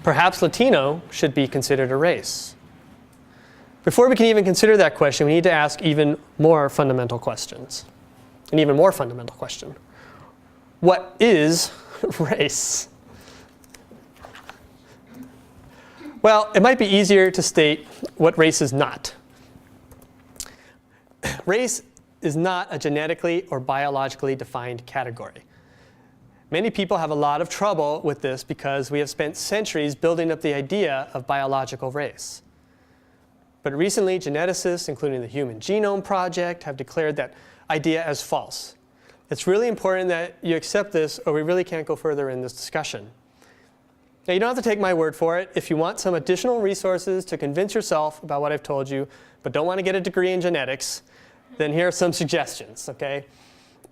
Perhaps Latino should be considered a race. Before we can even consider that question, we need to ask even more fundamental questions. An even more fundamental question. What is race? Well, it might be easier to state what race is not. Race is not a genetically or biologically defined category. Many people have a lot of trouble with this because we have spent centuries building up the idea of biological race. But recently, geneticists, including the Human Genome Project, have declared that idea as false. It's really important that you accept this, or we really can't go further in this discussion. Now, you don't have to take my word for it. If you want some additional resources to convince yourself about what I've told you, but don't want to get a degree in genetics, then here are some suggestions, okay?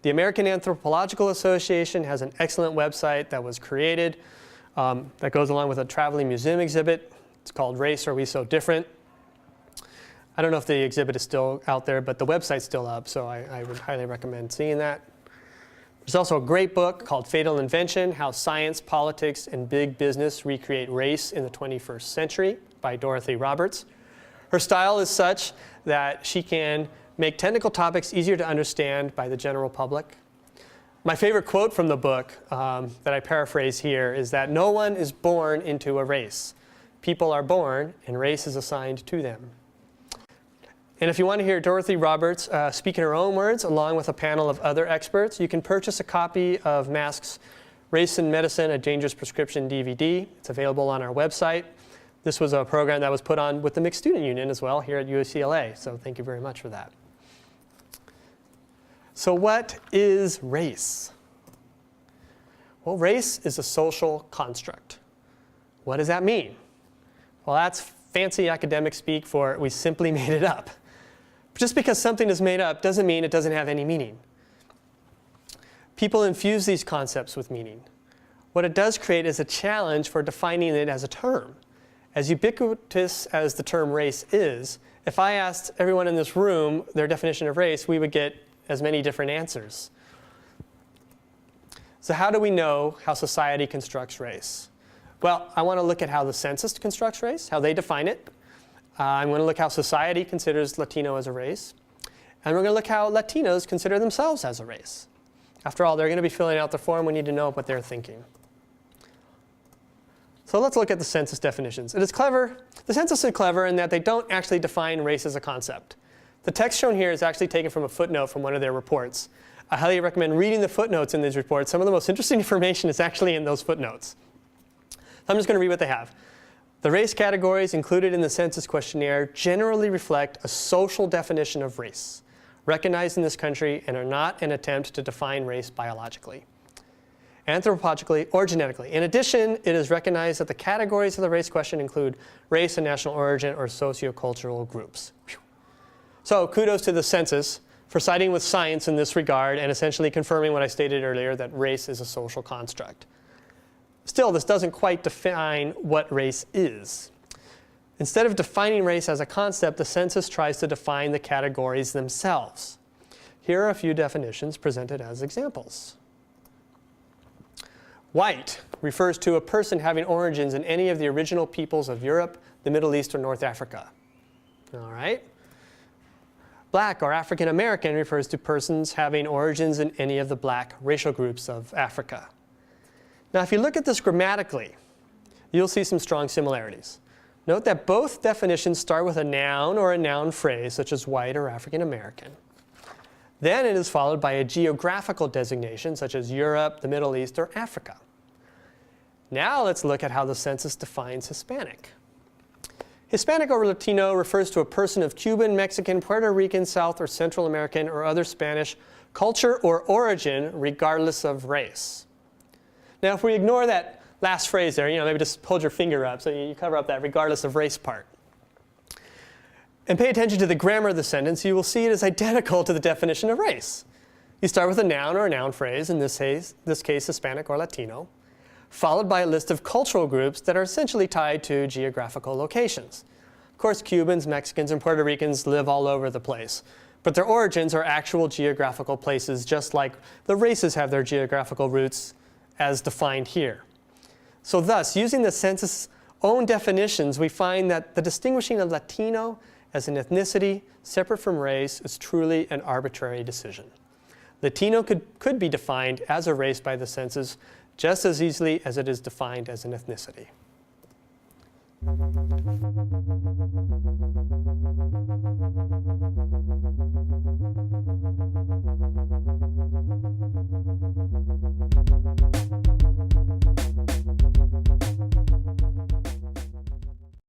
The American Anthropological Association has an excellent website that was created that goes along with a traveling museum exhibit. It's called Race, Are We So Different? I don't know if the exhibit is still out there, but the website's still up, so I would highly recommend seeing that. There's also a great book called Fatal Invention, How Science, Politics, and Big Business Recreate Race in the 21st Century by Dorothy Roberts. Her style is such that she can make technical topics easier to understand by the general public. My favorite quote from the book that I paraphrase here is that no one is born into a race. People are born, and race is assigned to them. And if you want to hear Dorothy Roberts speak in her own words, along with a panel of other experts, you can purchase a copy of Mask's Race and Medicine, a Dangerous Prescription DVD. It's available on our website. This was a program that was put on with the Mixed Student Union as well here at UCLA, so thank you very much for that. So what is race? Well, race is a social construct. What does that mean? Well, that's fancy academic speak for we simply made it up. Just because something is made up doesn't mean it doesn't have any meaning. People infuse these concepts with meaning. What it does create is a challenge for defining it as a term. As ubiquitous as the term race is, if I asked everyone in this room their definition of race, we would get as many different answers. So how do we know how society constructs race? Well, I want to look at how the census constructs race, how they define it. I'm going to look how society considers Latino as a race. And we're going to look how Latinos consider themselves as a race. After all, they're going to be filling out the form. We need to know what they're thinking. So let's look at the census definitions. It is clever. The census is clever in that they don't actually define race as a concept. The text shown here is actually taken from a footnote from one of their reports. I highly recommend reading the footnotes in these reports. Some of the most interesting information is actually in those footnotes. So I'm just going to read what they have. The race categories included in the census questionnaire generally reflect a social definition of race, recognized in this country, and are not an attempt to define race biologically, anthropologically, or genetically. In addition, it is recognized that the categories of the race question include race and national origin or sociocultural groups. Whew. So kudos to the census for siding with science in this regard and essentially confirming what I stated earlier, that race is a social construct. Still, this doesn't quite define what race is. Instead of defining race as a concept, the census tries to define the categories themselves. Here are a few definitions presented as examples. White refers to a person having origins in any of the original peoples of Europe, the Middle East, or North Africa. All right. Black or African American refers to persons having origins in any of the black racial groups of Africa. Now, if you look at this grammatically, you'll see some strong similarities. Note that both definitions start with a noun or a noun phrase, such as white or African American. Then it is followed by a geographical designation, such as Europe, the Middle East, or Africa. Now let's look at how the census defines Hispanic. Hispanic or Latino refers to a person of Cuban, Mexican, Puerto Rican, South or Central American, or other Spanish culture or origin, regardless of race. Now, if we ignore that last phrase there, maybe just hold your finger up so you cover up that regardless of race part. and pay attention to the grammar of the sentence, you will see it is identical to the definition of race. You start with a noun or a noun phrase, in this case Hispanic or Latino, followed by a list of cultural groups that are essentially tied to geographical locations. Of course, Cubans, Mexicans, and Puerto Ricans live all over the place, but their origins are actual geographical places, just like the races have their geographical roots as defined here. So thus, using the census' own definitions, we find that the distinguishing of Latino as an ethnicity separate from race is truly an arbitrary decision. Latino could be defined as a race by the census just as easily as it is defined as an ethnicity.